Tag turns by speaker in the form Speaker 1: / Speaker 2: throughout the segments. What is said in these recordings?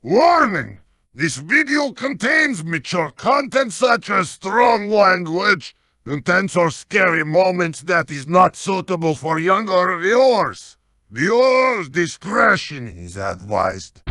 Speaker 1: Warning! This video contains mature content such as strong language, intense or scary moments that is not suitable for younger viewers. Viewers' discretion is advised.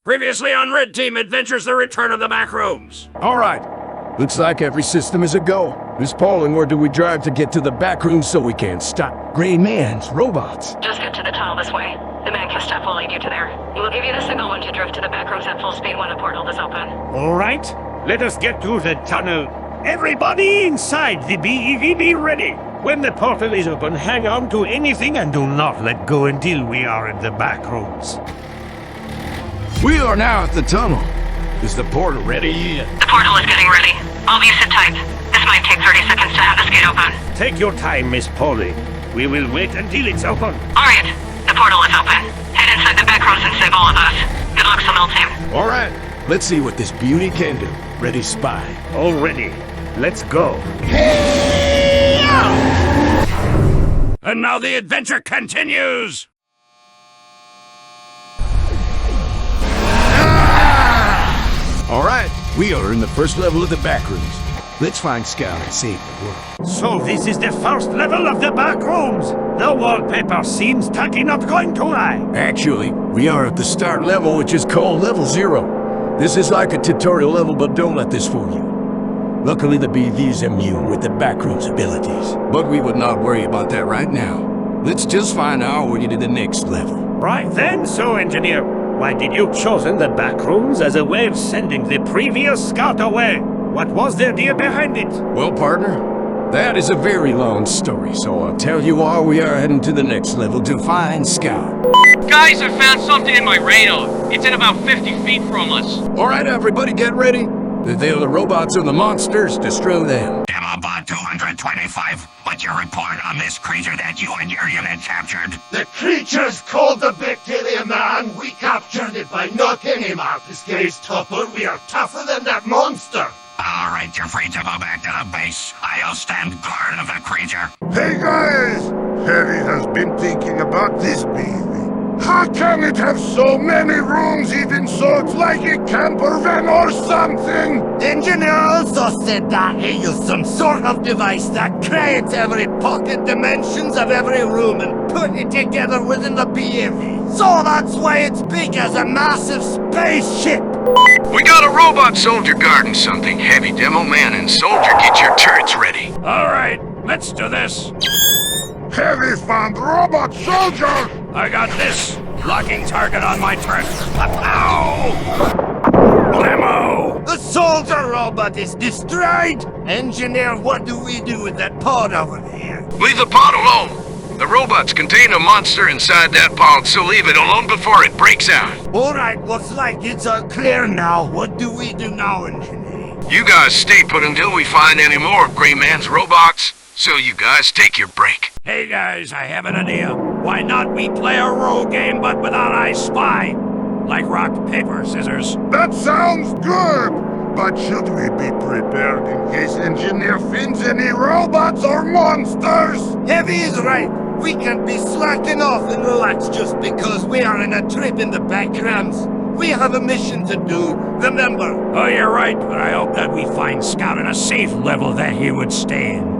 Speaker 2: Previously on Red Team Adventures, the return of the Backrooms.
Speaker 3: All right. Looks like every system is a go. Miss Pauling, where do we drive to get to the Backrooms so we can stop Gray Man's robots?
Speaker 4: Just get to the tunnel this way. The Man Co staff will lead you to there. He will give you the signal when to drift to the Backrooms at full speed when the portal is open.
Speaker 5: All right. Let us get to the tunnel. Everybody inside the BEV be ready. When the portal is open, hang on to anything and do not let go until we are in the Backrooms.
Speaker 3: We are now at the tunnel. Is the portal ready yet?
Speaker 4: The portal is getting ready. All of you sit tight. This might take 30 seconds to have this gate open.
Speaker 5: Take your time, Miss Pauling. We will wait until it's open.
Speaker 4: Alright, the portal is open. Head inside the Backrooms and save all of us. Good luck, Sawmill team.
Speaker 3: All right. Let's see what this beauty can do. Ready, spy?
Speaker 5: All ready. Let's go.
Speaker 2: And now the adventure continues!
Speaker 3: All right. We are in the first level of the Backrooms. Let's find Scout and save the world.
Speaker 5: So this is the first level of the Backrooms. The wallpaper seems tacky, not going to lie.
Speaker 3: Actually, we are at the start level, which is called Level 0. This is like a tutorial level, but don't let this fool you. Luckily, the BV is immune with the Backrooms abilities. But we would not worry about that right now. Let's just find our way to the next level.
Speaker 5: Right then, so engineer. Why did you chosen the Backrooms as a way of sending the previous scout away? What was the idea behind it?
Speaker 3: Well, partner, that is a very long story, so I'll tell you why we are heading to the next level to find Scout.
Speaker 6: Guys, I found something in my radar. It's in about 50 feet from us.
Speaker 3: All right, everybody get ready. If they're the robots or the monsters, destroy them.
Speaker 7: Demobot 225, what's your report on this creature that you and your unit captured?
Speaker 1: The creature's called the Bacteria Man. We captured it by knocking him out. This guy's tougher. We are tougher than that monster.
Speaker 7: All right, you're free to go back to the base. I'll stand guard of the creature.
Speaker 1: Hey guys! Harry has been thinking about this baby. How can it have so many rooms even so it's like a camper van or something?
Speaker 8: The engineer also said that he used some sort of device that creates every pocket dimensions of every room and put it together within the BEV. So that's why it's big as a massive spaceship.
Speaker 9: We got a robot soldier guarding something. Heavy demo man and soldier, get your turrets ready.
Speaker 2: Alright, let's do this.
Speaker 1: Heavy found robot soldier!
Speaker 2: I got this. Locking target on my turret. Ow! Blammo!
Speaker 8: The soldier robot is destroyed. Engineer, what do we do with that pod over there?
Speaker 9: Leave the pod alone. The robots contain a monster inside that pod, so leave it alone before it breaks out.
Speaker 8: Alright, looks like it's all clear now. What do we do now, engineer?
Speaker 9: You guys stay put until we find any more of Gray Man's robots. So you guys take your break.
Speaker 2: Hey guys, I have an idea. Why not we play a role game but without I spy? Like rock, paper, scissors.
Speaker 1: That sounds good! But should we be prepared in case Engineer finds any robots or monsters?
Speaker 8: Heavy is right. We can't be slacking off and relax just because we are on a trip in the Backrooms. We have a mission to do, remember?
Speaker 2: Oh, you're right, but I hope that we find Scout in a safe level that he would stay in.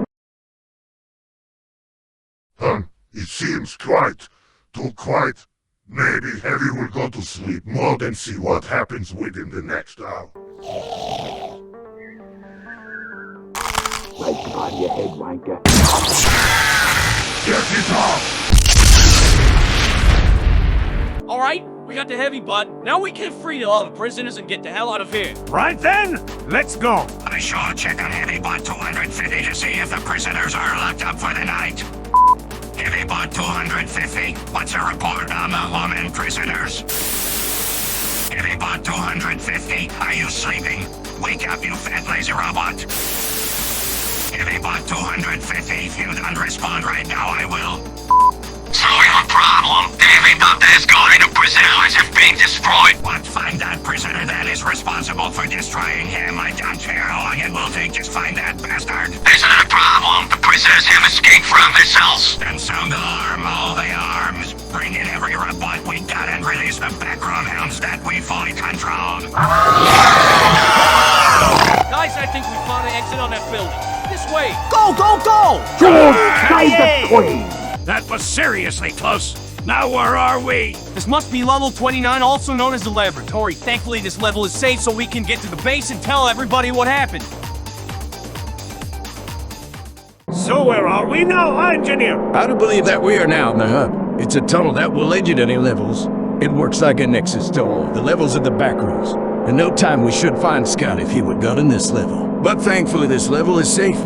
Speaker 1: It seems quite, too quiet. Maybe Heavy will go to sleep mode and see what happens within the next hour.
Speaker 3: Right on your head, wanker.
Speaker 1: Get it off!
Speaker 6: Alright, we got the heavy butt. Now we can free all the prisoners and get the hell out of here.
Speaker 5: Right then, let's go.
Speaker 7: I sure check on Heavy Bot 250 to see if the prisoners are locked up for the night. 250. What's your report on the woman prisoners? Heavybot 250. Are you sleeping? Wake up, you fat lazy robot. Heavybot 250. If you don't respond right now, I will.
Speaker 9: So your problem? The Heavybot that is going to prison is being destroyed.
Speaker 7: What? Find that prisoner that is responsible for destroying him. I don't care how long it will take. Just find that bastard.
Speaker 9: Isn't it a problem? The prisoners have escaped from their cells.
Speaker 7: Then sound the alarm, all the arms. Bring in every robot we got and release the backroom hounds that we fully control.
Speaker 6: Guys, I think we found an exit on that building. This way.
Speaker 8: Go, go, go!
Speaker 2: That was seriously close. Now where are we?
Speaker 6: This must be level 29, also known as the laboratory. Thankfully, this level is safe so we can get to the base and tell everybody what happened.
Speaker 5: So where are we now, engineer?
Speaker 3: I do believe that we are now in the hub. It's a tunnel that will lead you to any levels. It works like a nexus to all the levels of the backrooms. In no time we should find Scott if he would gun in this level. But thankfully this level is safe.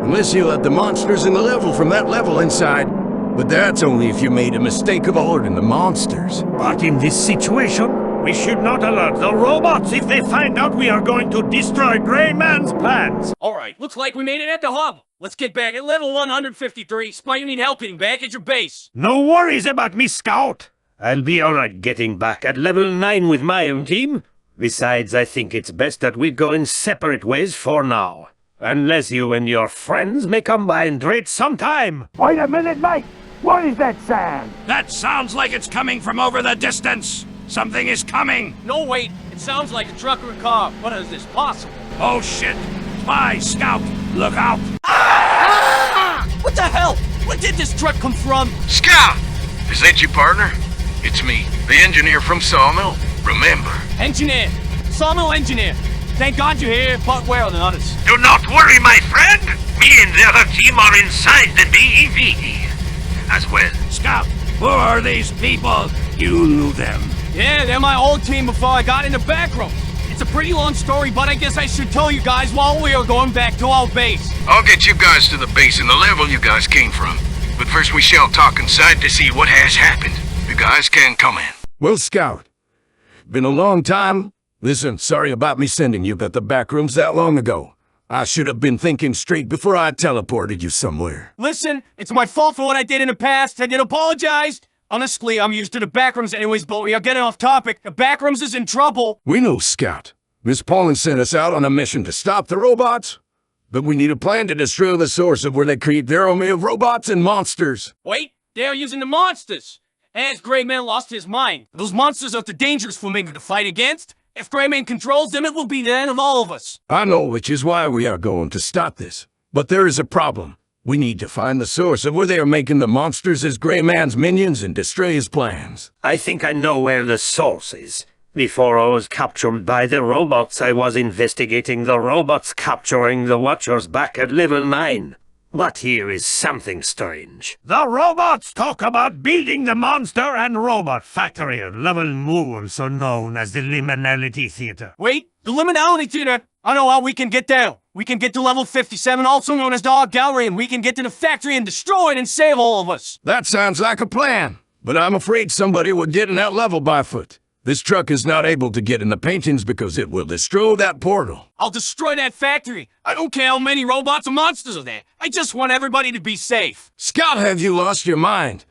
Speaker 3: Unless you let the monsters in the level from that level inside. But that's only if you made a mistake of alerting the monsters.
Speaker 5: But in this situation, we should not alert the robots if they find out we are going to destroy Gray Man's plans.
Speaker 6: Alright, looks like we made it at the hub. Let's get back at level 153. Spot, you need help getting back at your base.
Speaker 5: No worries about me, Scout. I'll be alright getting back at level 9 with my own team. Besides, I think it's best that we go in separate ways for now. Unless you and your friends may combine trade sometime.
Speaker 10: Wait a minute, mate! What is that sound?
Speaker 2: That sounds like it's coming from over the distance. Something is coming.
Speaker 6: No, wait. It sounds like a truck or a car. What is this possible?
Speaker 2: Oh shit. Spy, Scout, look out.
Speaker 6: What the hell? Where did this truck come from?
Speaker 9: Scout! Is that your partner? It's me, the engineer from Sawmill. Remember.
Speaker 6: Engineer. Sawmill engineer. Thank God you're here, but where are the others?
Speaker 7: Do not worry, my friend. Me and the other team are inside the BEV. As well.
Speaker 2: Scout, who are these people? You knew them.
Speaker 6: Yeah, they're my old team before I got in the back room. It's a pretty long story, but I guess I should tell you guys while we are going back to our base.
Speaker 9: I'll get you guys to the base and the level you guys came from. But first we shall talk inside to see what has happened. You guys can come in.
Speaker 3: Well, Scout, been a long time. Listen, sorry about me sending you to the backrooms that long ago. I should have been thinking straight before I teleported you somewhere.
Speaker 6: Listen, it's my fault for what I did in the past. I did apologize. Honestly, I'm used to the backrooms anyways, but we are getting off topic. The backrooms is in trouble.
Speaker 3: We know, Scout. Miss Paulin sent us out on a mission to stop the robots. But we need a plan to destroy the source of where they create their army of robots and monsters.
Speaker 6: Wait, they're using the monsters. Has Gray Man lost his mind? Those monsters are too dangerous for me to fight against. If Gray Man controls them, it will be the end of all of us.
Speaker 3: I know, which is why we are going to stop this. But there is a problem. We need to find the source of where they are making the monsters as Gray Man's minions and destroy his plans.
Speaker 5: I think I know where the source is. Before I was captured by the robots, I was investigating the robots capturing the Watchers back at level 9. But here is something strange. The robots talk about building the monster and robot factory at level Mu, also known as the Liminality Theater.
Speaker 6: Wait, the Liminality Theater? I know how we can get down. We can get to level 57, also known as the Art Gallery, and we can get to the factory and destroy it and save all of us.
Speaker 3: That sounds like a plan. But I'm afraid somebody would get in that level by foot. This truck is not able to get in the paintings because it will destroy that portal.
Speaker 6: I'll destroy that factory. I don't care how many robots or monsters are there. I just want everybody to be safe.
Speaker 3: Scout, have you lost your mind?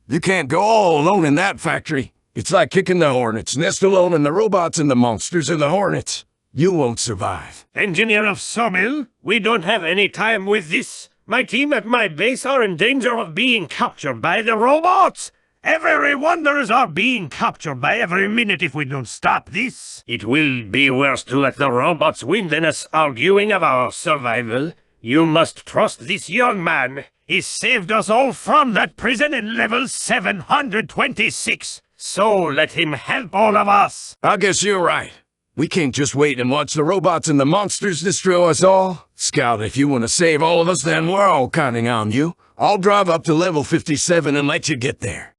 Speaker 3: You can't go all alone in that factory. It's like kicking the hornet's nest alone, and the robots and the monsters are the hornets. You won't survive.
Speaker 5: Engineer of Sawmill, we don't have any time with this. My team at my base are in danger of being captured by the robots. Every wanderers are being captured by every minute if we don't stop this. It will be worse to let the robots win than us arguing of our survival. You must trust this young man. He saved us all from that prison in level 726. So let him help all of us.
Speaker 3: I guess you're right. We can't just wait and watch the robots and the monsters destroy us all. Scout, if you want to save all of us, then we're all counting on you. I'll drive up to level 57 and let you get there.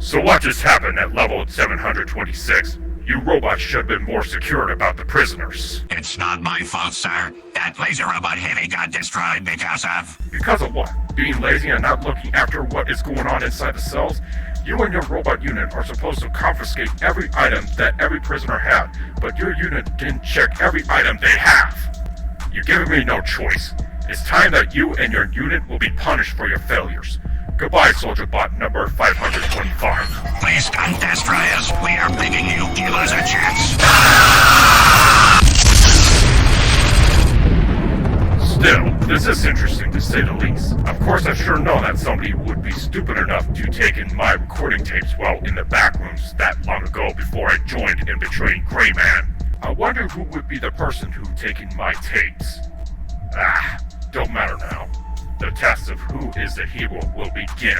Speaker 11: So what just happened at level 726? You robots should have been more secured about the prisoners.
Speaker 7: It's not my fault, sir. That laser robot heavy got destroyed because of...
Speaker 11: Because of what? Being lazy and not looking after what is going on inside the cells? You and your robot unit are supposed to confiscate every item that every prisoner had, but your unit didn't check every item they have. You're giving me no choice. It's time that you and your unit will be punished for your failures. Goodbye, Soldier Bot number 525.
Speaker 7: Please don't destroy us. We are begging you, give us a chance.
Speaker 11: Still, this is interesting to say the least. Of course, I've sure known that somebody would be stupid enough to take in my recording tapes while in the backrooms that long ago before I joined in betraying Gray Man. I wonder who would be the person who taken my tapes. Don't matter now. The test of who is the hero will begin.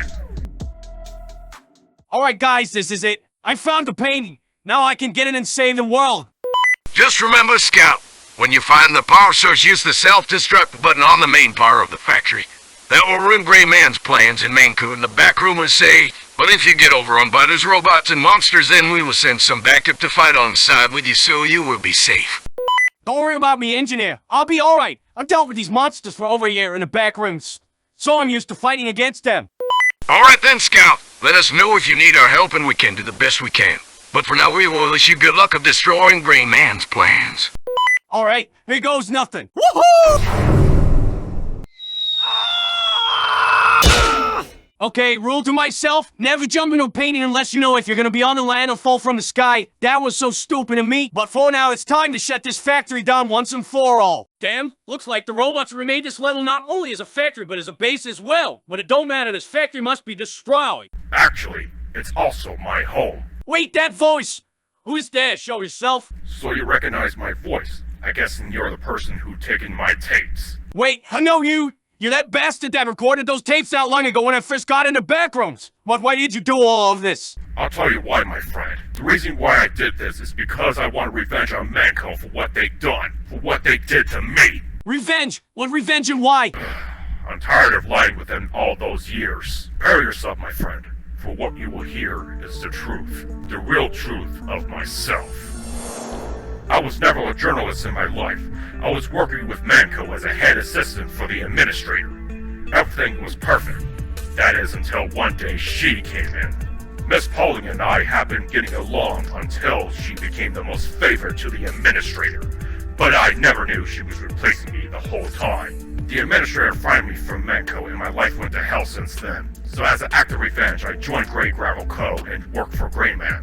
Speaker 6: Alright guys, this is it. I found the painting. Now I can get in and save the world.
Speaker 9: Just remember, Scout, when you find the power source, use the self-destruct button on the main power of the factory. That will ruin Gray Man's plans in Mann Co, and the backroomers say, but if you get overrun by those robots and monsters, then we will send some backup to fight alongside with you so you will be safe.
Speaker 6: Don't worry about me, engineer. I'll be alright. I've dealt with these monsters for over a year in the backrooms, so I'm used to fighting against them.
Speaker 9: Alright then, Scout. Let us know if you need our help and we can do the best we can. But for now, we will wish you good luck of destroying Gray Man's plans.
Speaker 6: Alright, here goes nothing. Woohoo! Okay, rule to myself, never jump into a painting unless you know if you're gonna be on the land or fall from the sky. That was so stupid of me, but for now it's time to shut this factory down once and for all. Damn, looks like the robots remade this level not only as a factory, but as a base as well. But it don't matter, this factory must be destroyed.
Speaker 11: Actually, it's also my home.
Speaker 6: Wait, that voice! Who's there? Show yourself.
Speaker 11: So you recognize my voice. I guess you're the person who taken my tapes.
Speaker 6: Wait, I know you! You're that bastard that recorded those tapes out long ago when I first got into Backrooms. But why did you do all of this?
Speaker 11: I'll tell you why, my friend. The reason why I did this is because I want revenge on Mann Co for what they done, for what they did to me.
Speaker 6: Revenge? What revenge and why?
Speaker 11: I'm tired of lying within all those years. Prepare yourself, my friend, for what you will hear is the truth, the real truth of myself. I was never a journalist in my life. I was working with Mann Co as a head assistant for the administrator. Everything was perfect. That is until one day she came in. Miss Pauling and I have been getting along until she became the most favorite to the administrator. But I never knew she was replacing me the whole time. The administrator fired me from Mann Co and my life went to hell since then. So as an act of revenge, I joined Gray Gravel Co and worked for Gray Man.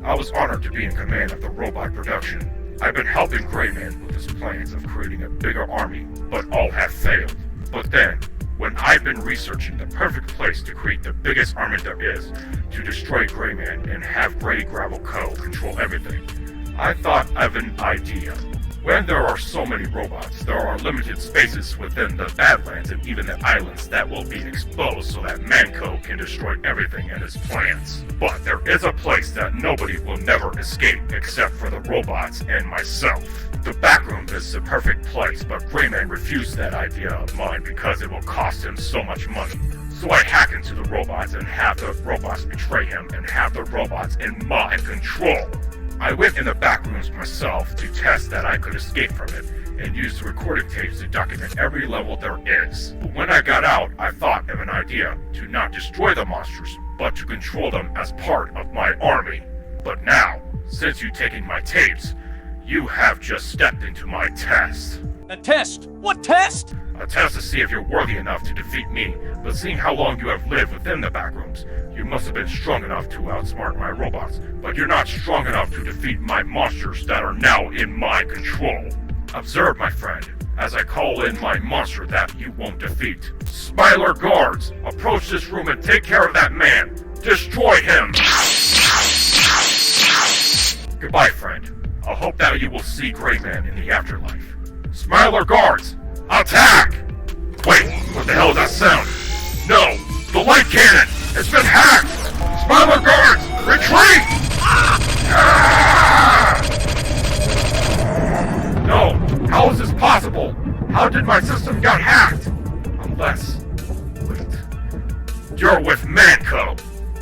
Speaker 11: I was honored to be in command of the robot production. I've been helping Gray Man with his plans of creating a bigger army, but all have failed. But then, when I've been researching the perfect place to create the biggest army there is, to destroy Gray Man and have Gray Gravel Co control everything, I thought of an idea. When there are so many robots, there are limited spaces within the Badlands and even the islands that will be exposed so that Mann Co can destroy everything in his plans. But there is a place that nobody will never escape except for the robots and myself. The backroom is the perfect place, but Gray Man refused that idea of mine because it will cost him so much money. So I hack into the robots and have the robots betray him and have the robots in my control. I went in the backrooms myself to test that I could escape from it, and used the recording tapes to document every level there is. But when I got out, I thought of an idea to not destroy the monsters, but to control them as part of my army. But now, since you've taken my tapes, you have just stepped into my test.
Speaker 6: A test? What test?
Speaker 11: A test to see if you're worthy enough to defeat me, but seeing how long you have lived within the backrooms, you must have been strong enough to outsmart my robots, but you're not strong enough to defeat my monsters that are now in my control. Observe, my friend, as I call in my monster that you won't defeat. Smiler guards, approach this room and take care of that man. Destroy him! Goodbye, friend. I hope that you will see Gray Man in the afterlife. Smiler guards, attack! Wait, what the hell is that sound? No, the light cannon! It's been hacked! Smiler guards, retreat! No, how is this possible? How did my system get hacked? Unless, wait, you're with Mann Co.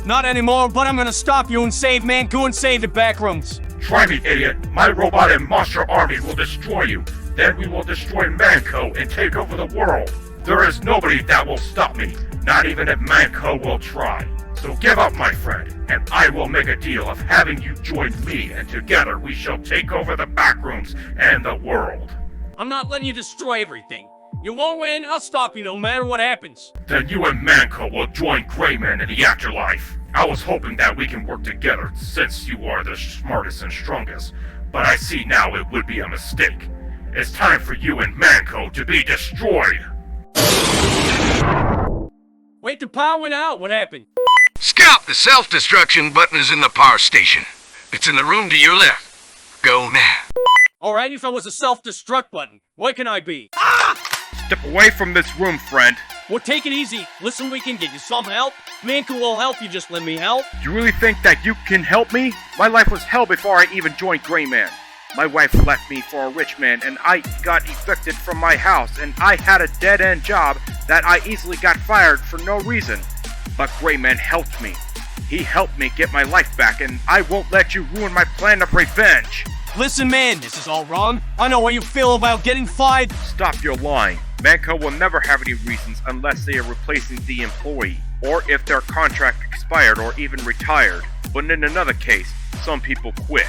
Speaker 6: Not anymore, but I'm gonna stop you and save Mann Co and save the backrooms.
Speaker 11: Try me, idiot. My robot and monster army will destroy you. Then we will destroy Mann Co and take over the world. There is nobody that will stop me, not even if Mann Co will try. So give up, my friend, and I will make a deal of having you join me, and together we shall take over the Backrooms and the world.
Speaker 6: I'm not letting you destroy everything. You won't win, I'll stop you no matter what happens.
Speaker 11: Then you and Mann Co will join Grayman in the afterlife. I was hoping that we can work together since you are the smartest and strongest, but I see now it would be a mistake. It's time for you and Mann Co to be destroyed.
Speaker 6: Wait, the power went out. What happened?
Speaker 9: Scout, the self-destruction button is in the power station. It's in the room to your left. Go now.
Speaker 6: Alright, if I was a self-destruct button, what can I be?
Speaker 12: Step away from this room, friend.
Speaker 6: Well, take it easy. Listen, we can get you some help. Mann Co will help you, just let me help.
Speaker 12: You really think that you can help me? My life was hell before I even joined Grayman. My wife left me for a rich man, and I got evicted from my house, and I had a dead-end job that I easily got fired for no reason. But Grayman helped me. He helped me get my life back, and I won't let you ruin my plan of revenge.
Speaker 6: Listen, man, this is all wrong. I know how you feel about getting fired.
Speaker 12: Stop your lying. Mann Co will never have any reasons unless they are replacing the employee, or if their contract expired or even retired. But in another case, some people quit.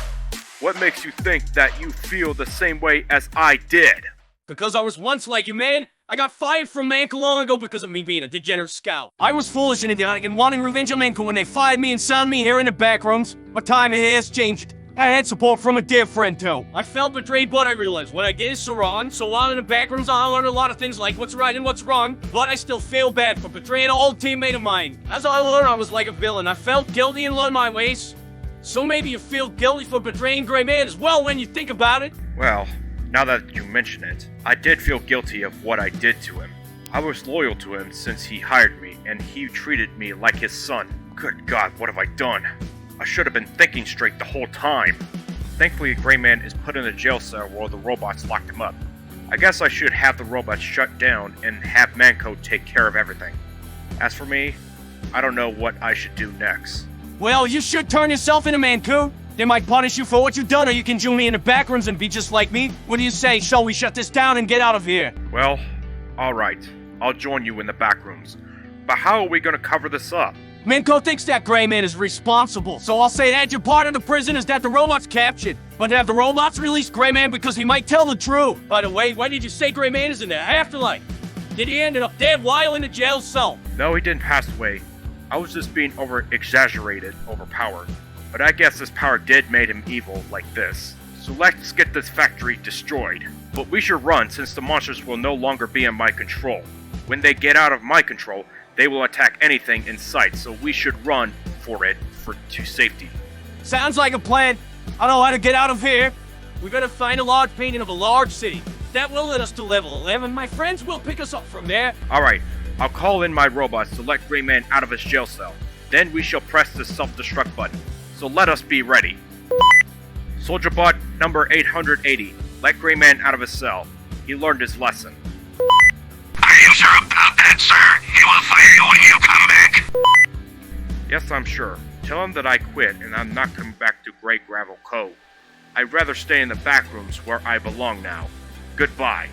Speaker 12: What makes you think that you feel the same way as I did?
Speaker 6: Because I was once like you, man. I got fired from Mann Co long ago because of me being a degenerate scout. I was foolish and idiotic and wanting revenge on Mann Co when they fired me and sound me here in the Backrooms. But time has changed. I had support from a dear friend too. I felt betrayed, but I realized what I did is so wrong. So while in the Backrooms, I learned a lot of things like what's right and what's wrong. But I still feel bad for betraying an old teammate of mine. As I learned, I was like a villain. I felt guilty and learned my ways. So maybe you feel guilty for betraying Grayman as well when you think about it.
Speaker 12: Well, now that you mention it, I did feel guilty of what I did to him. I was loyal to him since he hired me, and he treated me like his son. Good God, what have I done? I should have been thinking straight the whole time. Thankfully, Grayman is put in a jail cell while the robots locked him up. I guess I should have the robots shut down and have Mann Co take care of everything. As for me, I don't know what I should do next.
Speaker 6: Well, you should turn yourself into Mann Co. They might punish you for what you've done, or you can join me in the Backrooms and be just like me. What do you say? Shall we shut this down and get out of here?
Speaker 12: Well, alright. I'll join you in the Backrooms. But how are we gonna cover this up?
Speaker 6: Mann Co thinks that Grayman is responsible, so I'll say that you're part of the prisoners that the robots captured. But have the robots release Grayman because he might tell the truth. By the way, why did you say Grayman is in the afterlife? Did he end up dead while in the jail cell?
Speaker 12: No, he didn't pass away. I was just being overpowered. But I guess this power did make him evil like this. So let's get this factory destroyed. But we should run since the monsters will no longer be in my control. When they get out of my control, they will attack anything in sight, so we should run to safety.
Speaker 6: Sounds like a plan. I know how to get out of here. We gotta find a large painting of a large city. That will lead us to level 11. My friends will pick us up from there.
Speaker 12: Alright, I'll call in my robots to let Grayman out of his jail cell. Then we shall press the self-destruct button. So let us be ready. Soldier bot number 880. Let Grayman out of his cell. He learned his lesson.
Speaker 7: Are you sure about that, sir? He will fire you when you come back.
Speaker 12: Yes, I'm sure. Tell him that I quit and I'm not coming back to Grey Gravel Co. I'd rather stay in the Backrooms where I belong now. Goodbye.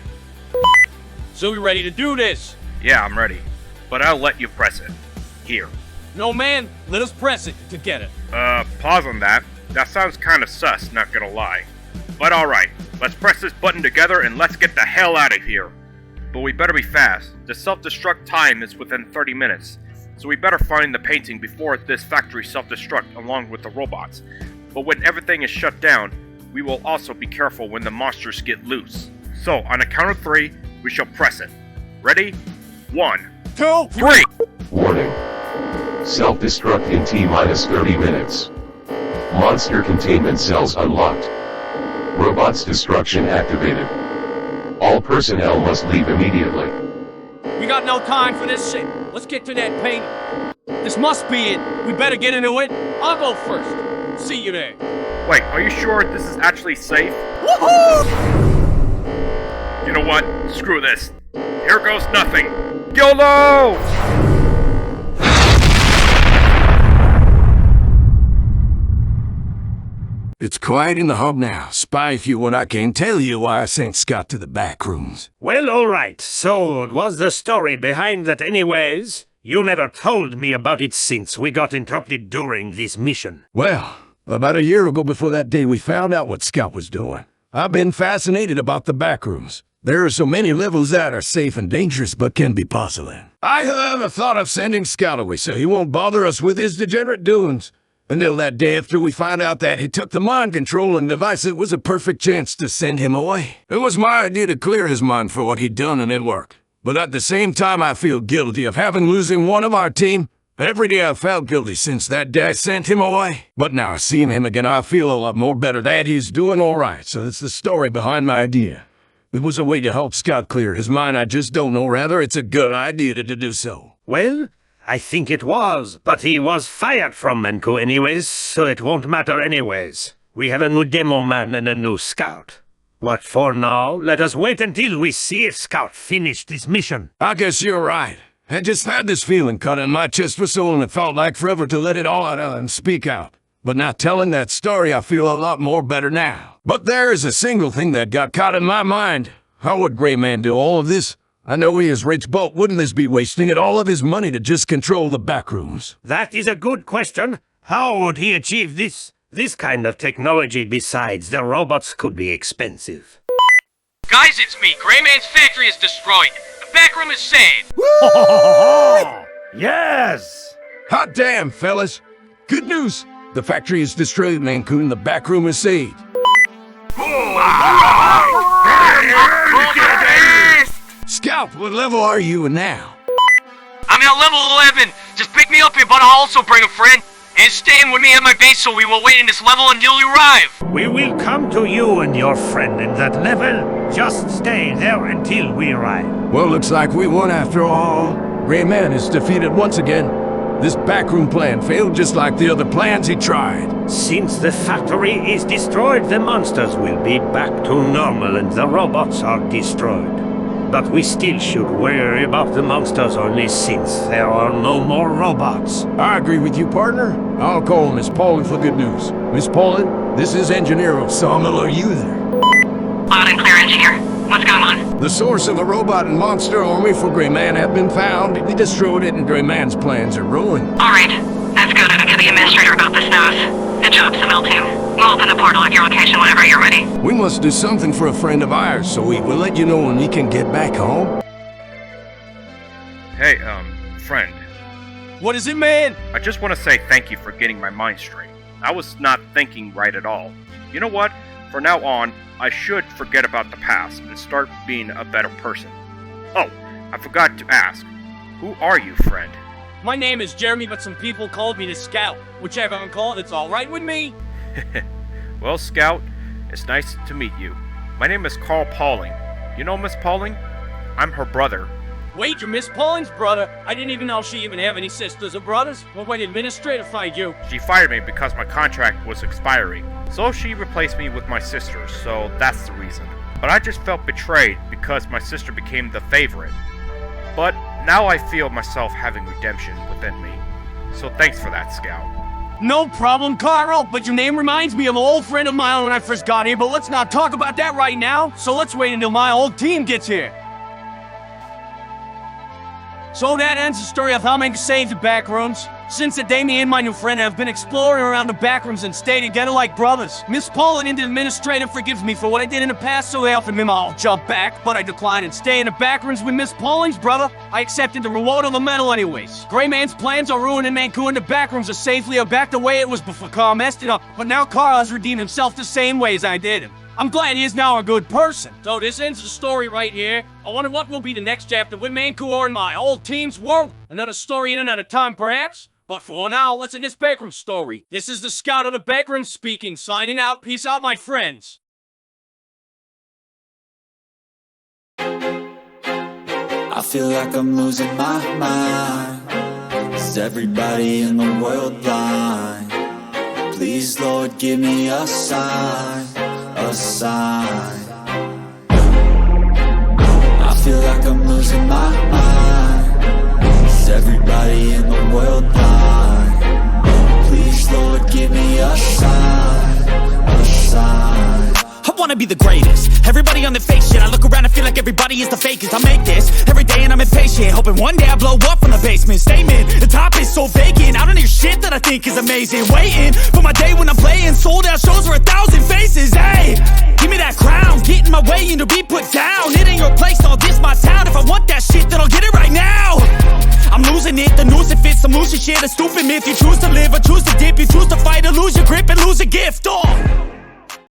Speaker 6: So you ready to do this?
Speaker 12: Yeah, I'm ready. But I'll let you press it. Here.
Speaker 6: No, man. Let us press it together.
Speaker 12: Pause on that. That sounds kind of sus, not gonna lie. But alright, let's press this button together and let's get the hell out of here. But we better be fast. The self-destruct time is within 30 minutes. So we better find the painting before this factory self-destruct along with the robots. But when everything is shut down, we will also be careful when the monsters get loose. So, on a count of 3, we shall press it. Ready? 1, 2, 3!
Speaker 13: Warning. Self-destruct in T-minus 30 minutes. Monster containment cells unlocked. Robots destruction activated. All personnel must leave immediately.
Speaker 6: We got no time for this shit. Let's get to that painting. This must be it. We better get into it. I'll go first. See you there.
Speaker 12: Wait, are you sure this is actually safe?
Speaker 6: Woohoo!
Speaker 12: You know what? Screw this. Here goes nothing. YOLO!
Speaker 3: It's quiet in the hub now. Spy if you want, I can tell you why I sent Scott to the back rooms.
Speaker 5: Well, alright, so what's the story behind that anyways? You never told me about it since we got interrupted during this mission.
Speaker 3: Well, about a year ago before that day we found out what Scott was doing. I've been fascinated about the back rooms. There are so many levels that are safe and dangerous but can be puzzling. I have thought of sending Scout away so he won't bother us with his degenerate doings. Until that day after we found out that he took the mind controlling device, it was a perfect chance to send him away. It was my idea to clear his mind for what he'd done and it worked. But at the same time, I feel guilty of having losing one of our team. Every day I've felt guilty since that day I sent him away. But now seeing him again, I feel a lot more better that he's doing all right. So that's the story behind my idea. It was a way to help Scott clear his mind. I just don't know whether it's a good idea to do so.
Speaker 5: Well, I think it was, but he was fired from Mann Co anyways, so it won't matter anyways. We have a new demo man and a new Scout. But for now, let us wait until we see if Scout finished this mission.
Speaker 3: I guess you're right. I just had this feeling cut in my chest for so long it felt like forever to let it all out and speak out. But now telling that story, I feel a lot more better now. But there is a single thing that got caught in my mind. How would Gray Man do all of this? I know he is rich, but wouldn't this be wasting it all of his money to just control the back rooms?
Speaker 5: That is a good question. How would he achieve this? This kind of technology, besides, the robots could be expensive.
Speaker 14: Guys, it's me. Gray Man's factory is destroyed. The back room is saved.
Speaker 5: Yes!
Speaker 3: Hot damn, fellas. Good news. The factory is destroyed, Mann Co, and the back room is saved. Scout, what level are you now?
Speaker 14: I'm at level 11. Just pick me up here, but I'll also bring a friend. And staying with me at my base, so we will wait in this level until you arrive.
Speaker 5: We will come to you and your friend in that level. Just stay there until we arrive.
Speaker 3: Well, looks like we won after all. Gray Man is defeated once again. This backroom plan failed just like the other plans he tried.
Speaker 5: Since the factory is destroyed, the monsters will be back to normal and the robots are destroyed. But we still should worry about the monsters only since there are no more robots.
Speaker 3: I agree with you, partner. I'll call Miss Paulin for good news. Miss Paulin, this is Engineer of Sawmill. Are you there?
Speaker 4: Loud and clear, Engineer. What's going on?
Speaker 3: The source of the robot and monster army for Gray Man have been found. They destroyed it and Gray Man's plans are ruined.
Speaker 4: Alright. That's good. I can get the administrator about this news. Good job, Sawmill team. We'll open the portal at your location whenever you're ready.
Speaker 3: We must do something for a friend of ours, so we will let you know when we can get back home.
Speaker 12: Hey, friend.
Speaker 6: What is it, man?
Speaker 12: I just want to say thank you for getting my mind straight. I was not thinking right at all. You know what? For now on, I should forget about the past and start being a better person. Oh, I forgot to ask. Who are you, friend?
Speaker 6: My name is Jeremy, but some people called me the Scout. Whichever I'm called, it's alright with me.
Speaker 12: Well, Scout, it's nice to meet you. My name is Carl Pauling. You know Miss Pauling? I'm her brother.
Speaker 6: Wait, you're Miss Pauling's brother? I didn't even know she even have any sisters or brothers. Well, when the administrator fired you?
Speaker 12: She fired me because my contract was expiring. So she replaced me with my sister, so that's the reason. But I just felt betrayed because my sister became the favorite. But now I feel myself having redemption within me. So thanks for that, Scout.
Speaker 6: No problem, Carl, but your name reminds me of an old friend of mine when I first got here, but let's not talk about that right now. So let's wait until my old team gets here. So that ends the story of how Mann Co saved the backrooms. Since the day me and my new friend have been exploring around the backrooms and stay together like brothers. Miss Paulin and the administrator forgives me for what I did in the past, so they offered me my jump back, but I declined and stay in the backrooms with Miss Paulin's brother. I accepted the reward of the medal anyways. Gray Man's plans are ruined and Mann Co and the backrooms are safely back the way it was before Carl messed it up, but now Carl has redeemed himself the same way as I did him. I'm glad he is now a good person. So this ends the story right here. I wonder what will be the next chapter with Mann Co and my old team's world. Another story in another time, perhaps? But for now, let's end this backroom story. This is the Scout of the Backrooms speaking, signing out. Peace out, my friends.
Speaker 15: I feel like I'm losing my mind. Is everybody in the world blind? Please, Lord, give me a sign, a sign. I feel like I'm losing my mind. Is everybody in the world blind? Please, Lord, give me a sign,
Speaker 16: I wanna be the greatest. Everybody on the fake shit, I look around and feel like everybody is the fakest. I make this every day and I'm impatient, hoping one day I blow up from the basement. Statement, the top is so vacant, I don't hear shit that I think is amazing. Waiting for my day when I'm playing sold out shows for 1,000 faces. Hey, give me that crown, get in my way and to be put down. It ain't your place, all this my town. If I want that shit, then I'll get it right now. I'm losing it, the noose it fits, some loose shit, a stupid myth. You choose to live or choose to dip, you choose to fight or lose your grip and lose a gift. Oh.